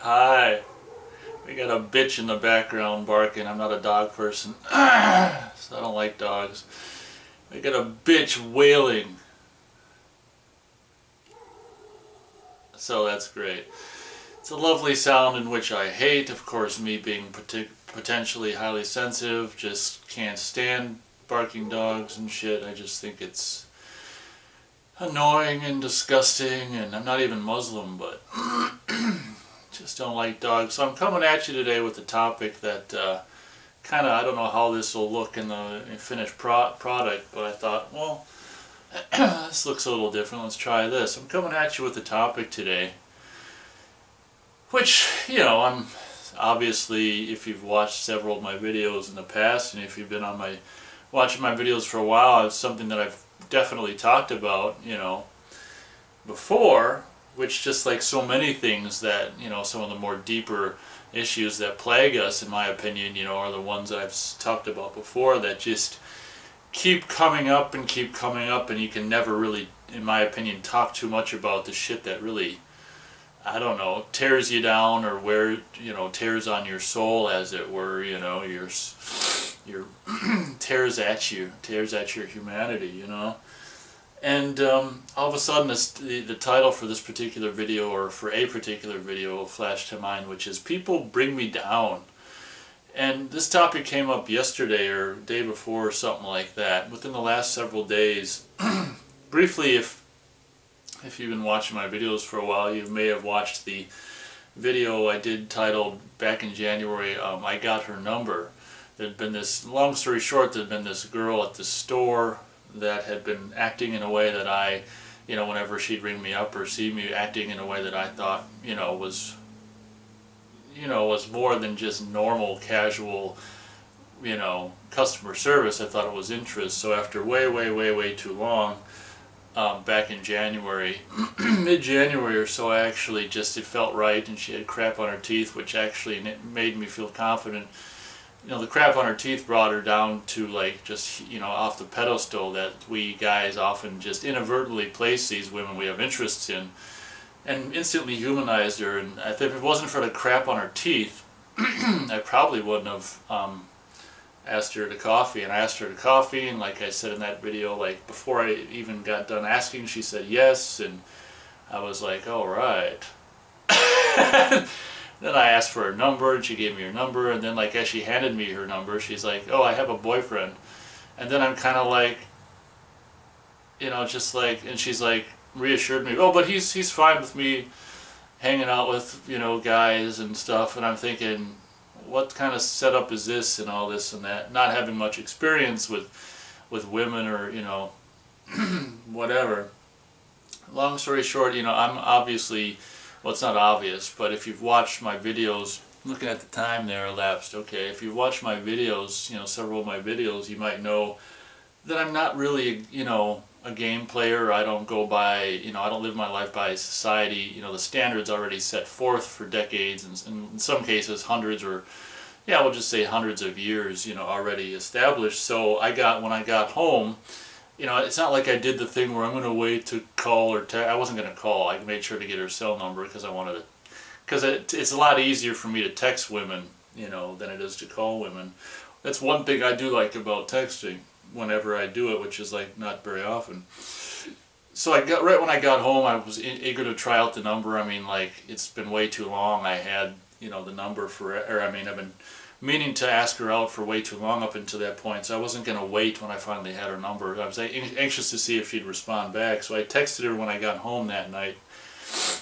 Hi. We got a bitch in the background barking. I'm not a dog person, so I don't like dogs. We got a bitch wailing. So that's great. It's a lovely sound in which I hate. Of course, me being potentially highly sensitive, just can't stand barking dogs and shit. I just think it's annoying and disgusting, and I'm not even Muslim, but just don't like dogs. So I'm coming at you today with a topic that kind of, I don't know how this will look in the finished product, but I thought, well, this looks a little different. Let's try this. I'm coming at you with a topic today, which, you know, I'm obviously, if you've watched several of my videos in the past, and if you've been on watching my videos for a while, it's something that I've definitely talked about, you know, before, which, just like so many things that, you know, some of the more deeper issues that plague us, in my opinion, you know, are the ones that I've talked about before that just keep coming up, and you can never really, in my opinion, talk too much about the shit that really, I don't know, tears you down, or where, you know, tears on your soul, as it were, you know, your tears at your humanity, you know. And all of a sudden, the title for this particular video, or for a particular video, flashed to mind, which is "People Bring Me Down." And this topic came up yesterday or day before, or something like that, within the last several days. Briefly, if you've been watching my videos for a while, you may have watched the video I did titled, back in January, I Got Her Number. There'd been this, long story short, there'd been this girl at the store that had been acting in a way that I, you know, whenever she'd ring me up or see me acting in a way that I thought, was more than just normal, casual, you know, customer service. I thought it was interest. So after way too long, back in January, mid-January or so, I actually just, it felt right, and she had crap on her teeth, which actually made me feel confident. You know, the crap on her teeth brought her down to, like, just, you know, off the pedestal that we guys often just inadvertently place these women we have interests in, and instantly humanized her. And I think if it wasn't for the crap on her teeth, I probably wouldn't have asked her to coffee. And I asked her to coffee, and like I said in that video, like, before I even got done asking, she said yes, and I was like, all right. Then I asked for her number, and she gave me her number, and then, like, as she handed me her number, she's like, oh, I have a boyfriend. And then I'm kind of like, you know, just like, and she's like, reassured me, oh, but he's fine with me hanging out with, you know, guys and stuff. And I'm thinking, what kind of setup is this, and all this and that, not having much experience with women, or, you know, whatever. Long story short, you know, I'm obviously, well, it's not obvious, but if you've watched my videos, looking at the time there elapsed, okay, if you've watched my videos, you know, several of my videos, you might know that I'm not really, you know, a game player. I don't go by, you know, I don't live my life by society, you know, the standards already set forth for decades, and in some cases hundreds, or, yeah, we'll just say hundreds of years, you know, already established. So when I got home, you know, it's not like I did the thing where I'm going to wait to call or text. I wasn't going to call. I made sure to get her cell number because I wanted to, because it's a lot easier for me to text women, you know, than it is to call women. That's one thing I do like about texting, whenever I do it, which is, like, not very often. So right when I got home, I was eager to try out the number. I mean, like, it's been way too long. I had, you know, the number I've been meaning to ask her out for way too long up until that point, so I wasn't going to wait when I finally had her number. I was anxious to see if she'd respond back, so I texted her when I got home that night.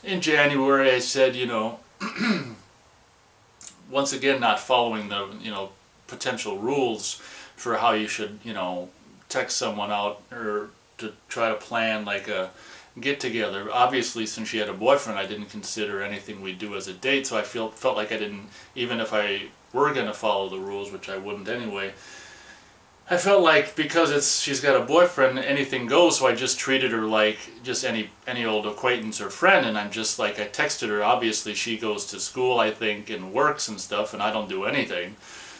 In January, I said, you know, once again, not following the, you know, potential rules for how you should, you know, text someone out, or to try to plan, like, a get-together. Obviously, since she had a boyfriend, I didn't consider anything we'd do as a date, so I felt like I didn't, even if I were going to follow the rules, which I wouldn't anyway, I felt like, because she's got a boyfriend, anything goes, so I just treated her like just any old acquaintance or friend. And I'm just like, I texted her, obviously she goes to school, I think, and works and stuff, and I don't do anything.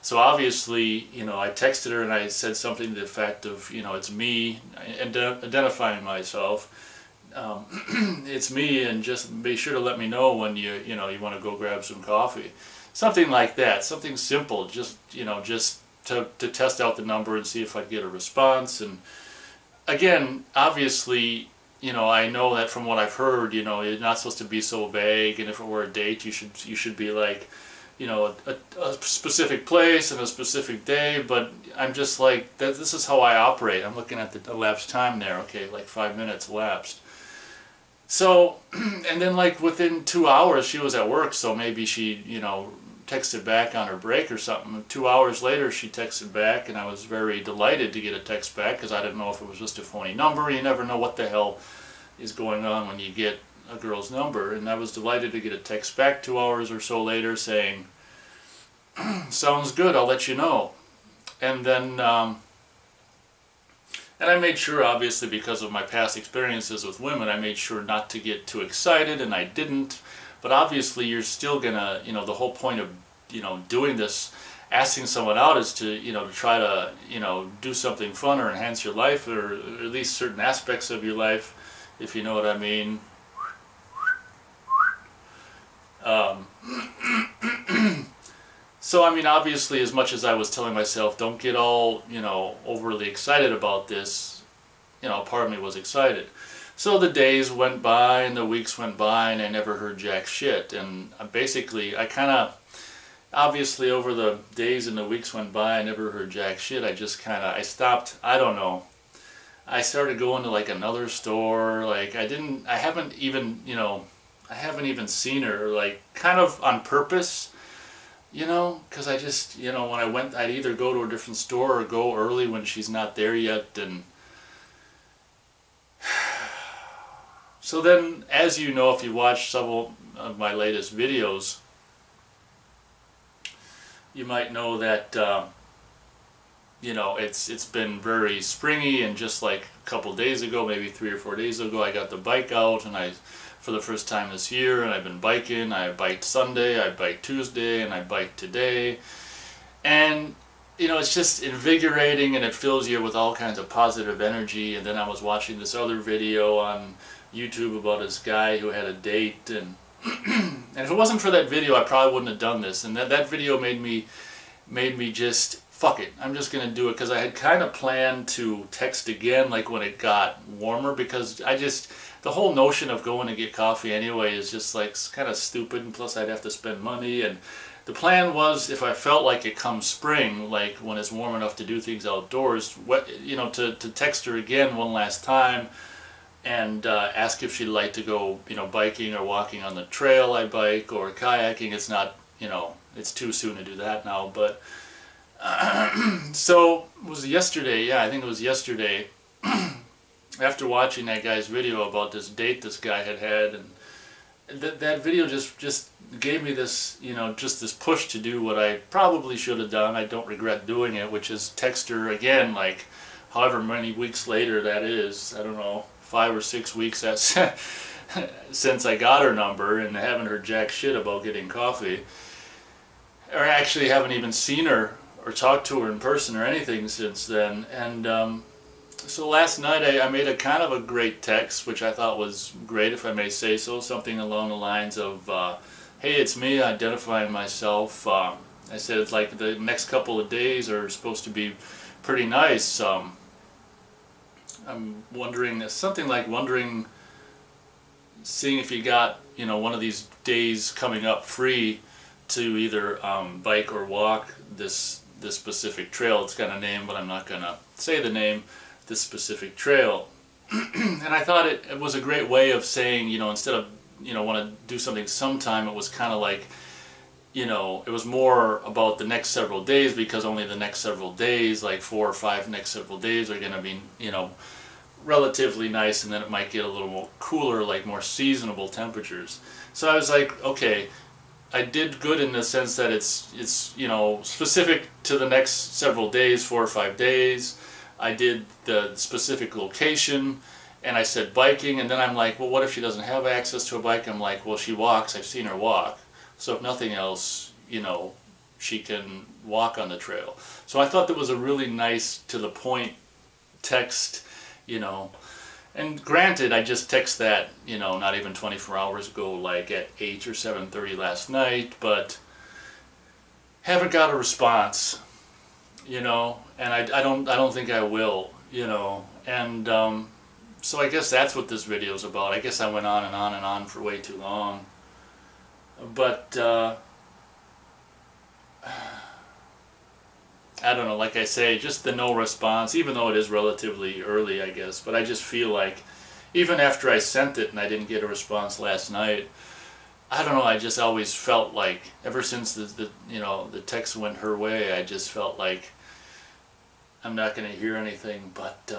So obviously, you know, I texted her and I said something to the effect of, you know, it's me, identifying myself, it's me, and just be sure to let me know when you want to go grab some coffee. Something like that, something simple, just, just to test out the number and see if I'd get a response. And again, obviously, I know that from what I've heard, you're not supposed to be so vague, and if it were a date, you should be like, a specific place and a specific day. But I'm just like, this is how I operate. I'm looking at the elapsed time there. Okay, like 5 minutes elapsed. So, and then like within 2 hours she was at work, so maybe she, texted back on her break or something. 2 hours later she texted back, and I was very delighted to get a text back, because I didn't know if it was just a phony number. You never know what the hell is going on when you get a girl's number. And I was delighted to get a text back 2 hours or so later saying, sounds good, I'll let you know. And then and I made sure, obviously, because of my past experiences with women, I made sure not to get too excited, and I didn't. But obviously you're still gonna, the whole point of, doing this, asking someone out, is to, to try to, do something fun or enhance your life, or at least certain aspects of your life, if you know what I mean. So, I mean, obviously, as much as I was telling myself, don't get all, overly excited about this, part of me was excited. So the days went by and the weeks went by, and I never heard jack shit. And basically, I kind of, obviously, over the days and the weeks went by, I never heard jack shit. I just kind of, I stopped, I don't know. I started going to like another store, like I haven't even seen her, like kind of on purpose. Because I just, when I went, I'd either go to a different store or go early when she's not there yet. And so then, as you know, if you watch several of my latest videos, you might know that, it's been very springy, and just like a couple days ago, maybe 3 or 4 days ago, I got the bike out, and for the first time this year, and I've been biking. I biked Sunday, I biked Tuesday, and I biked today. And, it's just invigorating, and it fills you with all kinds of positive energy. And then I was watching this other video on YouTube about this guy who had a date, and and if it wasn't for that video, I probably wouldn't have done this. And that video made me just, fuck it, I'm just gonna do it, because I had kind of planned to text again, like when it got warmer, because the whole notion of going to get coffee anyway is just like kind of stupid, and plus I'd have to spend money. And the plan was, if I felt like it comes spring, like when it's warm enough to do things outdoors, to text her again one last time, and ask if she'd like to go, biking or walking on the trail I bike, or kayaking. It's not, it's too soon to do that now, but so it was yesterday, yeah, I think it was yesterday, after watching that guy's video about this date this guy had, and that video just gave me this, just this push to do what I probably should have done. I don't regret doing it, which is text her again, like however many weeks later that is. I don't know, 5 or 6 weeks since I got her number, and I haven't heard jack shit about getting coffee, or actually haven't even seen her or talked to her in person or anything since then. And so last night I made a kind of a great text, which I thought was great, if I may say so, something along the lines of, hey, it's me, identifying myself. I said it's like the next couple of days are supposed to be pretty nice. I'm wondering, something like seeing if you got, one of these days coming up free to either bike or walk this specific trail. It's got a name, but I'm not going to say the name. This specific trail. And I thought it was a great way of saying, instead of, want to do something sometime, it was kind of like, it was more about the next several days, because only the next several days, like 4 or 5 next several days, are going to be, relatively nice, and then it might get a little more cooler, like more seasonable temperatures. So I was like, okay, I did good in the sense that it's specific to the next several days, 4 or 5 days. I did the specific location, and I said biking, and then I'm like, well, what if she doesn't have access to a bike? I'm like, well, she walks, I've seen her walk, so if nothing else, she can walk on the trail. So I thought that was a really nice, to the point text, And granted, I just text that, you know, not even 24 hours ago, like at 8 or 7:30 last night, but haven't got a response, you know, and I don't think I will, you know, and so I guess that's what this video is about. I guess I went on and on and on for way too long, but I don't know, like I say, just the no response, even though it is relatively early, I guess, but I just feel like, even after I sent it and I didn't get a response last night, I don't know, I just always felt like, ever since the you know, the text went her way, I just felt like I'm not going to hear anything, but,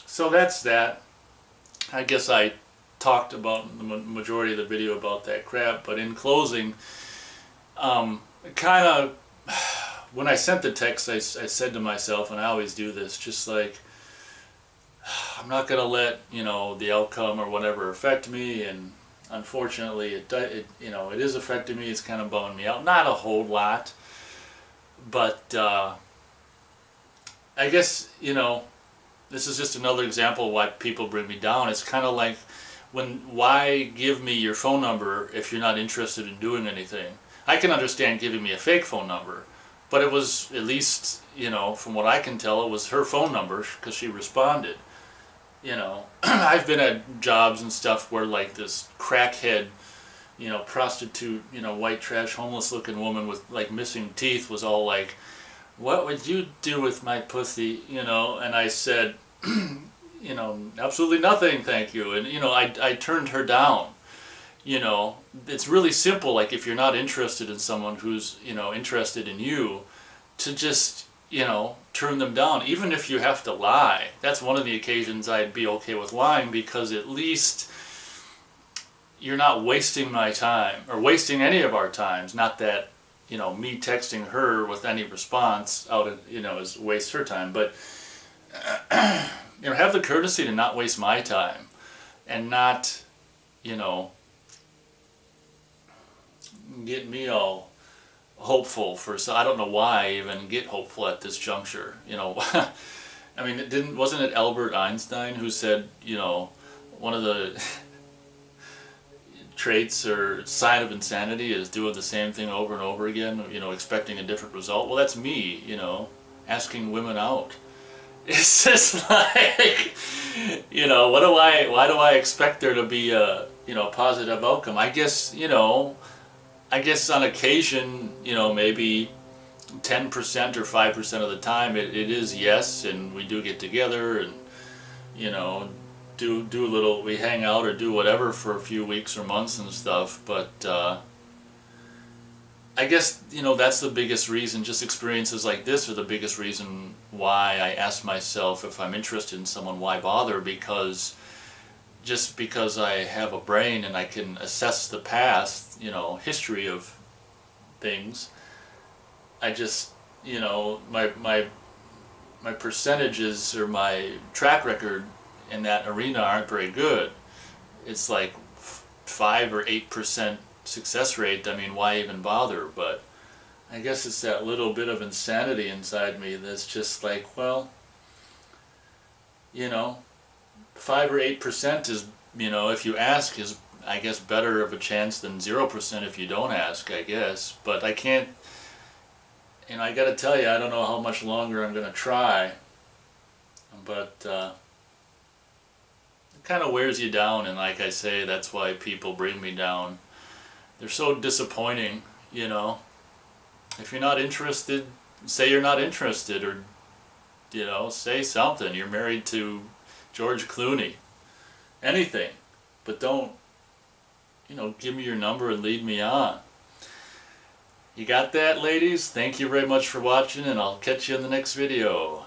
so that's that. I guess I talked about the majority of the video about that crap, but in closing, kind of, when I sent the text, I said to myself, and I always do this, just like, I'm not going to let, you know, the outcome or whatever affect me, and unfortunately, it you know, it is affecting me. It's kind of bumming me out. Not a whole lot, but I guess, you know, this is just another example of why people bring me down. It's kind of like, why give me your phone number if you're not interested in doing anything? I can understand giving me a fake phone number, but it was, at least, you know, from what I can tell, it was her phone number because she responded. You know, I've been at jobs and stuff where like this crackhead, you know, prostitute, you know, white trash, homeless looking woman with like missing teeth was all like, what would you do with my pussy, you know? And I said, you know, absolutely nothing, thank you. And, you know, I turned her down. You know, it's really simple, like if you're not interested in someone who's, you know, interested in you, to just, you know, turn them down, even if you have to lie. That's one of the occasions I'd be okay with lying, because at least you're not wasting my time, or wasting any of our times. Not that, you know, me texting her with any response out of, you know, is waste her time, but, you know, have the courtesy to not waste my time, and not, you know, get me all hopeful for, so I don't know why I even get hopeful at this juncture, you know. I mean, wasn't it Albert Einstein who said, you know, one of the traits or sign of insanity is doing the same thing over and over again, you know, expecting a different result? Well, that's me, you know, asking women out. It's just like, you know, why do I expect there to be a, you know, positive outcome? I guess, you know, I guess on occasion, you know, maybe 10% or 5% of the time it is yes, and we do get together and, you know, do a little, we hang out or do whatever for a few weeks or months and stuff, but I guess, you know, that's the biggest reason, just experiences like this are the biggest reason why I ask myself, if I'm interested in someone, why bother? Because just because I have a brain and I can assess the past, you know, history of things, I just, you know, my percentages or my track record in that arena aren't very good. It's like 5 or 8% success rate. I mean, why even bother? But I guess it's that little bit of insanity inside me that's just like, well, you know, 5 or 8% is, you know, if you ask, is, I guess, better of a chance than 0% if you don't ask, I guess. But I can't, you know, I gotta tell you, I don't know how much longer I'm gonna try, but it kind of wears you down, and like I say, that's why people bring me down. They're so disappointing, you know. If you're not interested, say you're not interested, or, you know, say something. You're married to George Clooney. Anything. But don't, you know, give me your number and lead me on. You got that, ladies? Thank you very much for watching, and I'll catch you in the next video.